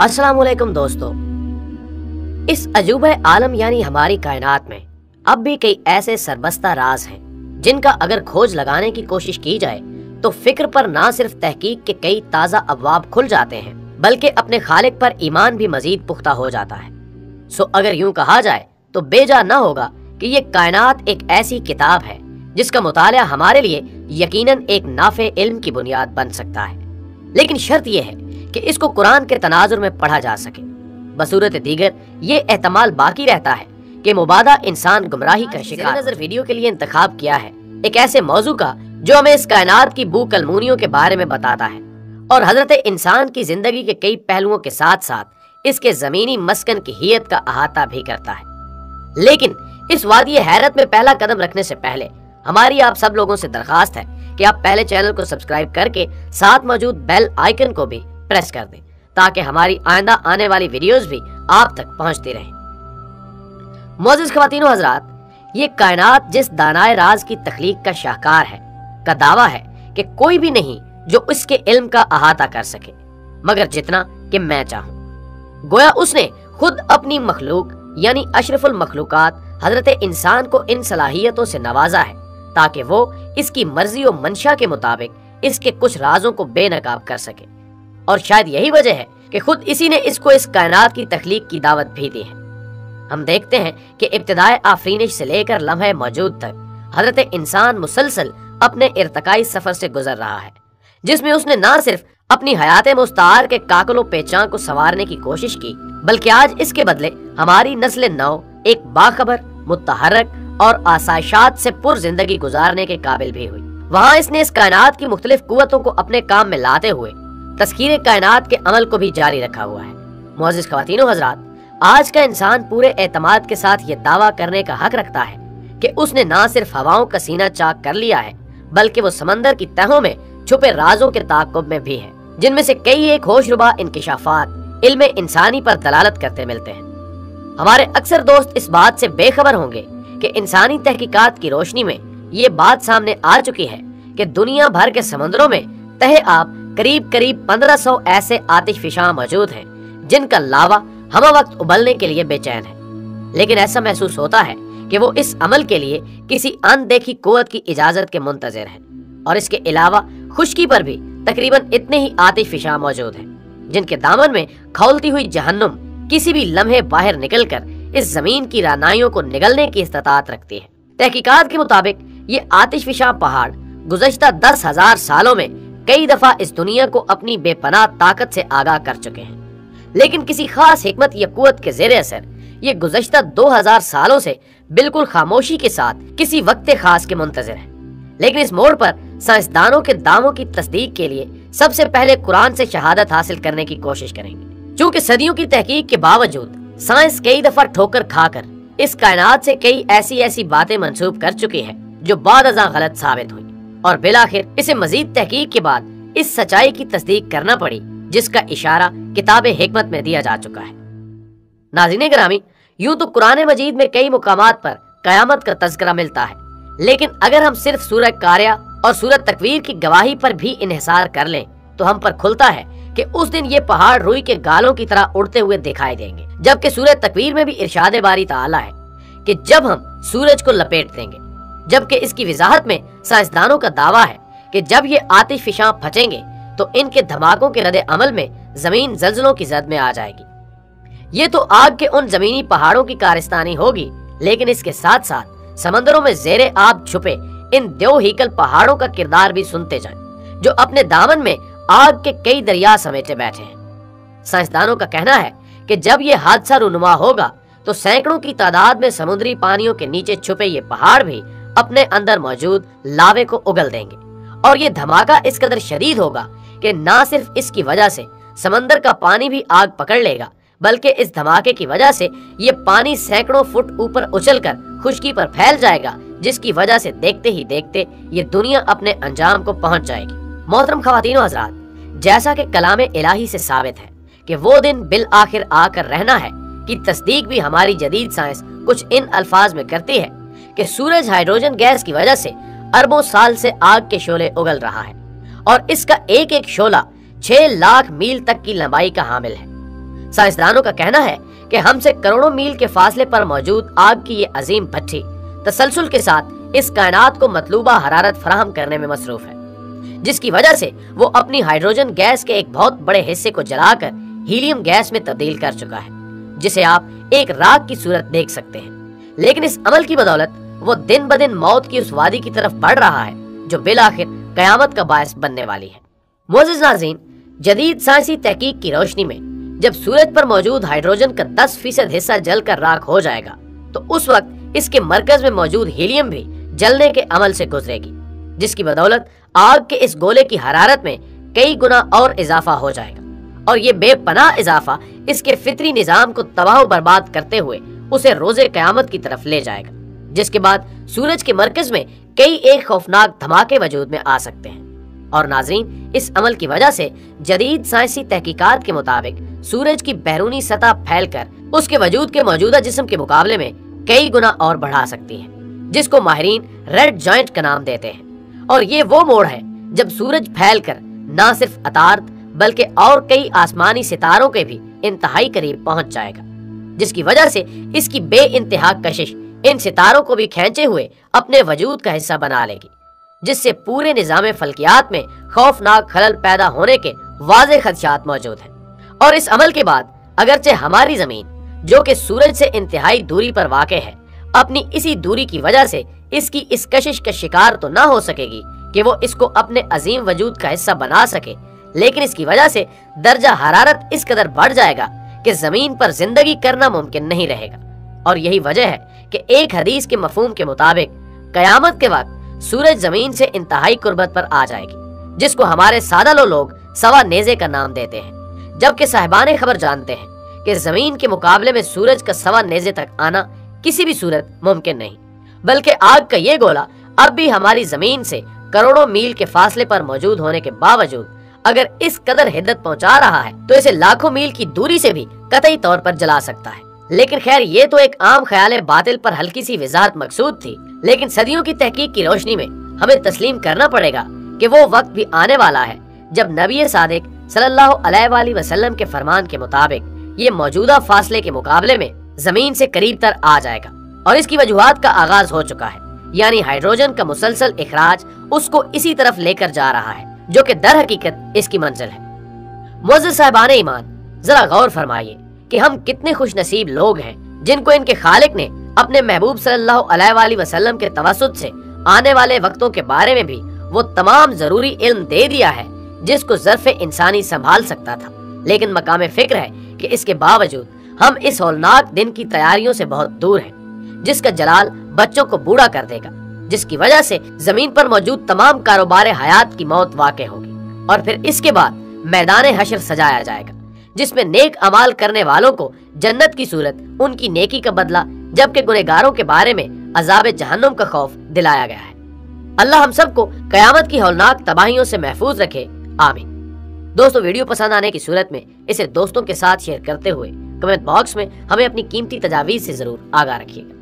अस्सलाम वालेकुम दोस्तों। इस अजूबे आलम यानी हमारी कायनात में अब भी कई ऐसे सरबस्ता राज हैं जिनका अगर खोज लगाने की कोशिश की जाए तो फिक्र पर ना सिर्फ तहकीक के कई ताज़ा अबवाब खुल जाते हैं बल्कि अपने खालिक पर ईमान भी मजीद पुख्ता हो जाता है। सो अगर यूं कहा जाए तो बेजा न होगा कि ये कायनात एक ऐसी किताब है जिसका मुताला हमारे लिए यकीनन एक नाफे इल्म की बुनियाद बन सकता है, लेकिन शर्त यह है कि इसको कुरान के तनाजुर में पढ़ा जा सके। बसूरत दीगर ये एहतमाल बाकी रहता है कि मुबादा इंसान गुमराही का शिकार नजर वीडियो के लिए इंतखाब किया है एक ऐसे मौजू का जो हमें इस कायनात की बू कलमूनियों के बारे में बताता है और हजरत इंसान की जिंदगी के कई पहलुओं के साथ साथ इसके जमीनी मस्कन की हियत का अहाता भी करता है। लेकिन इस वादी हैरत में पहला कदम रखने से पहले हमारी आप सब लोगों से दरखास्त है कि आप पहले चैनल को सब्सक्राइब करके साथ मौजूद बेल आइकन को भी प्रेस कर दें ताकि हमारी आइंदा आने वाली वीडियोस भी आप तक पहुंचती रहें। मोअज़्ज़िज़ ख़वातीन व हज़रात, ये कायनात जिस दानाए राज की तख्लीक का शाहकार है का दावा है कि कोई भी नहीं जो इसके इल्म का अहाता कर सके मगर जितना कि मैं चाहूं। गोया उसने खुद अपनी मखलूक यानी अशरफुल मखलूकात हजरत इंसान को इन सलाहियतों से नवाजा है ताकि वो इसकी मर्जी और मंशा के मुताबिक इसके कुछ राजों को बेनकाब कर सके। और शायद यही वजह है कि खुद इसी ने इसको इस कायनात की तख्लीक की दावत भी दी है। हम देखते हैं कि इब्तिदाए आफरीनिश से लेकर लम्हे मौजूद तक हजरत इंसान मुसलसल अपने इर्तकाई सफर से गुजर रहा है जिसमें उसने ना सिर्फ अपनी हयात मुस्तार के काकलो पेचां को संवारने की कोशिश की बल्कि आज इसके बदले हमारी नस्ल नौ एक बाखबर मुतहर्रक और आसाइशात से पुर जिंदगी गुजारने के काबिल भी हुई। वहाँ इसने इस कायनात की मुख्तलिफ कुव्वतों को अपने काम में लाते हुए तस्कीर कायनात के अमल को भी जारी रखा हुआ है। मुअज़्ज़िज़ ख़वातीन व हज़रात, आज का इंसान पूरे एतमाद के साथ ये दावा करने का हक रखता है कि उसने ना सिर्फ हवाओं का सीना चाक कर लिया है बल्कि वो समंदर की तहों में छुपे राजों के ताक़ुब में भी है जिनमें से कई एक होशरुबा इंकिशाफात इल्म इंसानी पर दलालत करते मिलते हैं। हमारे अक्सर दोस्त इस बात से बेखबर होंगे कि इंसानी तहकीकात की रोशनी में ये बात सामने आ चुकी है कि दुनिया भर के समंदरों में तहे आब करीब 1500 ऐसे आतिशफिशां मौजूद हैं जिनका लावा हम वक्त उबलने के लिए बेचैन है, लेकिन ऐसा महसूस होता है कि वो इस अमल के लिए किसी अनदेखी कुव्वत की इजाजत के मुंतज़िर हैं। और इसके अलावा खुश्की पर भी तकरीबन इतने ही आतिशफिशां मौजूद हैं जिनके दामन में खौलती हुई जहन्नुम किसी भी लम्हे बाहर निकलकर इस जमीन की रानाइयों को निगलने की इस्तात रखती है। तहकीकात के मुताबिक ये आतिशफिशां पहाड़ गुज़श्ता 10,000 सालों में कई दफा इस दुनिया को अपनी बेपनाह ताकत से आगाह कर चुके हैं, लेकिन किसी खास हिकमत या कुव्वत के ज़ेरे असर ये गुज़श्ता 2000 सालों से बिल्कुल खामोशी के साथ किसी वक्त खास के मुंतज़िर है। लेकिन इस मोड़ पर साइंसदानों के दावों की तस्दीक के लिए सबसे पहले कुरान से शहादत हासिल करने की कोशिश करेंगे। चूँकि सदियों की तहकीक के बावजूद साइंस कई दफा ठोकर खाकर इस कायनात से कई ऐसी बातें मंसूब कर चुकी है जो बाद अज़ां गलत साबित हुई और बिलाखिर इसे मजीद तहकीक के बाद इस सच्चाई की तस्दीक करना पड़ी जिसका इशारा किताब हिकमत में दिया जा चुका है। नाज़रीन गिरामी, यूं तो कुरान मजीद में कई मुकामात पर कयामत का तज़किरा मिलता है, लेकिन अगर हम सिर्फ सूरह कारिया और सूरह तकवीर की गवाही पर भी इन्हिसार कर लें तो हम पर खुलता है कि उस दिन ये पहाड़ रुई के गालों की तरह उड़ते हुए दिखाई देंगे, जबकि सूरह तकवीर में भी इरशाद बारी ताला है कि जब हम सूरज को लपेट देंगे, जबकि इसकी वजाहत में साइंसदानों का दावा है कि जब ये आतिशफिशां फटेंगे तो इनके धमाकों के रद्द अमल में जमीन जल्जलों की जद में आ जाएगी। ये तो आग के उन जमीनी पहाड़ों की कारस्तानी होगी, लेकिन इसके साथ साथ समंदरों में जेरे आब छुपे इन देव हीकल पहाड़ों का किरदार भी सुनते जाएं, जो अपने दामन में आग के कई दरिया समेटे बैठे हैं। साइंसदानों का कहना है कि जब ये हादसा रुनुमा होगा तो सैकड़ों की तादाद में समुद्री पानियों के नीचे छुपे ये पहाड़ भी अपने अंदर मौजूद लावे को उगल देंगे और ये धमाका इस कदर शदीद होगा कि ना सिर्फ इसकी वजह से समंदर का पानी भी आग पकड़ लेगा बल्कि इस धमाके की वजह से ये पानी सैकड़ों फुट ऊपर उछलकर खुश्की पर फैल जाएगा, जिसकी वजह से देखते ही देखते ये दुनिया अपने अंजाम को पहुंच जाएगी। मोहतरम ख़वातीन व हज़रात, जैसा कि कलामे इलाही से साबित है कि वो दिन बिल आखिर आकर रहना है कि तस्दीक भी हमारी जदीद साइंस कुछ इन अल्फाज में करती है कि सूरज हाइड्रोजन गैस की वजह से अरबों साल से आग के शोले उगल रहा है और इसका एक एक शोला 6 लाख मील तक की लंबाई का हामिल है। سائنسدانوں کا کہنا ہے کہ ہم سے کروڑوں میل کے فاصلے پر موجود آگ کی یہ عظیم بھٹی تسلسل کے ساتھ اس کائنات کو مطلوبہ حرارت فراہم کرنے میں مصروف ہے، جس کی وجہ سے وہ اپنی ہائیڈروجن گیس کے ایک بہت بڑے حصے کو جلا کر ہیلیم گیس میں تبدیل کر چکا ہے، جسے آپ ایک راک کی صورت دیکھ سکتے ہیں۔ لیکن اس عمل کی بدولت وہ دن بدن موت کی اس وادی کی طرف بڑھ رہا ہے جو بالآخر قیامت کا باعث بننے والی ہے۔ معزز ناظرین، جدید سائنسی تحقیق کی روشنی میں جب سورج پر موجود ہائیڈروجن کا 10% حصہ جل کر راکھ ہو جائے گا تو اس وقت اس کے مرکز میں موجود ہیلیم بھی جلنے کے عمل سے گزرے گی، جس کی بدولت آگ کے اس گولے کی حرارت میں کئی گنا اور اضافہ ہو جائے گا، اور یہ بے پناہ اضافہ اس کے فطری نظام کو تباہ و برباد کرتے ہوئے اسے روز قیامت کی طرف لے جائے گا، جس کے بعد سورج کے مرکز میں کئی ایک خوفناک دھماکے وجود میں آ سکتے ہیں۔ اور ناظرین، اس عمل کی وجہ سے جدید سائنسی تحقیقات کے مطابق سورج کی بیرونی سطح پھیل کر اس کے وجود کے موجودہ جسم کے مقابلے میں کئی گنا اور بڑھا سکتی ہے، جس کو ماہرین ریڈ جوائنٹ کا نام دیتے ہیں۔ اور یہ وہ موڑ ہے جب سورج پھیل کر نہ صرف عطارد بلکہ اور کئی آسمانی ستاروں کے بھی انتہائی قریب پہنچ جائے گا، جس کی وجہ سے اس کی بے انتہا کشش ان ستاروں کو بھی کھینچے ہوئے اپنے وجود کا حصہ بنا لے گی، جس سے پورے نظام فلکیات میں خوفناک خلل پیدا ہونے کے واضح خدشات موجود ہیں۔ اور اس عمل کے بعد اگرچہ ہماری زمین جو کہ سورج سے انتہائی دوری پر واقع ہے، اپنی اسی دوری کی وجہ سے اس کی اس کشش کا شکار تو نہ ہو سکے گی کہ وہ اس کو اپنے عظیم وجود کا حصہ بنا سکے، لیکن اس کی وجہ سے درجہ حرارت اس قدر بڑھ جائے گا کہ زمین پر زندگی کرنا ممکن نہیں رہے گا۔ اور یہی وجہ ہے کہ ایک حدیث کے مفہوم کے مطابق قیامت کے وقت سورج زمین سے انتہائی قربت پر آ جائے گی، جس کو ہمارے سادہ لوگ سوا نیزے کا نام دیتے ہیں، جبکہ صاحبان خبر جانتے ہیں کہ زمین کے مقابلے میں سورج کا سوا نیزے تک آنا کسی بھی صورت ممکن نہیں، بلکہ آگ کا یہ گولا اب بھی ہماری زمین سے کروڑوں میل کے فاصلے پر موجود ہونے کے باوجود اگر اس قدر حدت پہنچا رہا ہے تو اسے لاکھوں میل کی دوری سے بھی قطعی طور پر جلا سکتا ہے۔ لیکن خیر، یہ تو ایک عام خیال باطل پر ہلکی سی وضاحت مقصود تھی، لیکن صدیوں کی تحقیق کی روشنی میں ہمیں تسلیم کرنا پڑے گا کہ وہ وقت بھی آنے والا ہے جب نبی صادق صلی اللہ علیہ وآلہ وسلم کے فرمان کے مطابق یہ موجودہ فاصلے کے مقابلے میں زمین سے قریب تر آ جائے گا، اور اس کی وجوہات کا آغاز ہو چکا ہے، یعنی ہائیڈروجن کا مسلسل اخراج اس کو اسی طرف لے کر جا رہا ہے جو کہ در حقیقت اس کی منزل ہے۔ معزز صاحبان ایمان، ذرا غور فرمائیے کہ ہم کتنے خوش نصیب لوگ ہیں جن کو ان کے خالق نے اپنے محبوب صلی اللہ علیہ وآلہ وسلم کے توسط سے آنے والے وقتوں کے بارے میں بھی وہ تمام ضروری علم دے دیا ہے جس کو ظرف انسانی سنبھال سکتا تھا، لیکن مقام فکر ہے کہ اس کے باوجود ہم اس ہولناک دن کی تیاریوں سے بہت دور ہیں، جس کا جلال بچوں کو بوڑھا کر دے گا، جس کی وجہ سے زمین پر موجود تمام کاروبار حیات کی موت واقع ہوگی، اور پھر اس کے بعد میدان حشر سجایا جائے گا جس میں نیک اعمال کرنے والوں کو جنت کی صورت ان کی نیکی کا بدلہ، جبکہ گنہگاروں کے بارے میں عذاب جہنم کا خوف دلایا گیا ہے۔ اللہ ہم سب کو قیامت کی ہولناک تباہیوں سے محفوظ رکھے، آمین۔ دوستو، ویڈیو پسند آنے کی صورت میں اسے دوستوں کے ساتھ شیئر کرتے ہوئے کمنٹ باکس میں ہمیں اپنی قیمتی تجاویز سے ضرور آگاہ رکھیے گا۔